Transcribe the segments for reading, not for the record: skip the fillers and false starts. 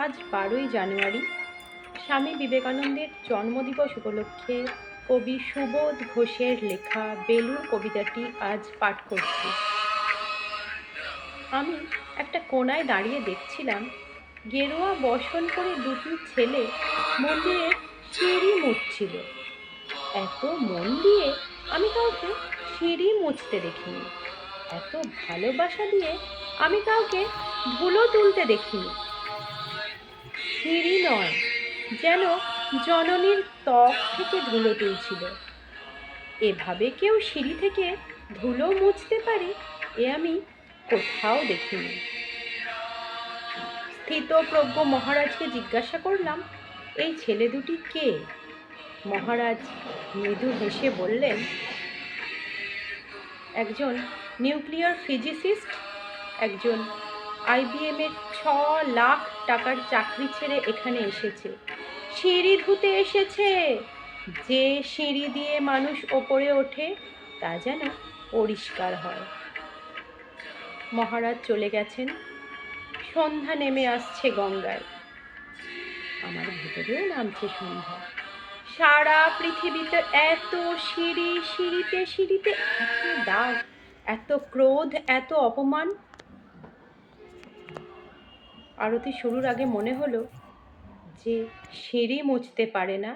আজ 12ই জানুয়ারি, স্বামী বিবেকানন্দের জন্মদিবস উপলক্ষে কবি সুবোধ ঘোষের লেখা বেলুড় কবিতাটি আজ পাঠ করছি। আমি একটা কোণায় দাঁড়িয়ে দেখছিলাম, গেরুয়া বসন পরে দুটি ছেলে মন্দিরের সিঁড়ি মুছছিল। এত মন দিয়ে আমি কাউকে সিঁড়ি মুছতে দেখিনি, এত ভালোবাসা দিয়ে আমি কাউকে ধুলো তুলতে দেখিনি। সিঁড়ি নয়, যেন জননীর ত্বক থেকে ধুলো তুলছিল। এভাবে কেউ সিঁড়ি থেকে ধুলো মুছতে পারে এ আমি কোথাও দেখিনি। স্থিতপ্রজ্ঞ মহারাজকে জিজ্ঞাসা করলাম, এই ছেলে দুটি কে? মহারাজ মৃদু হেসে বললেন, একজন নিউক্লিয়ার ফিজিসিস্ট, একজন IBM-এর 6 লাখ টাকার চাকরি ছেড়ে এখানে এসেছে, সিঁড়ি ধুতে এসেছে। যে সিঁড়ি দিয়ে মানুষ ওপরে ওঠে তা যেন পরিষ্কার হয়। মহারাজ চলে গেছেন, সন্ধ্যা নেমে আসছে গঙ্গায়, আমার ভেতরেও নামছে সন্ধ্যা। সারা পৃথিবীতে এত সিঁড়ি, সিঁড়িতে সিঁড়িতে এত দাগ, এত ক্রোধ, এত অপমান। আরতি শুরুর আগে মনে হলো, যে সিঁড়ি মুছতে পারে না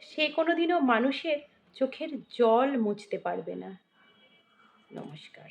সে কোনোদিনও মানুষের চোখের জল মুছতে পারবে না। নমস্কার।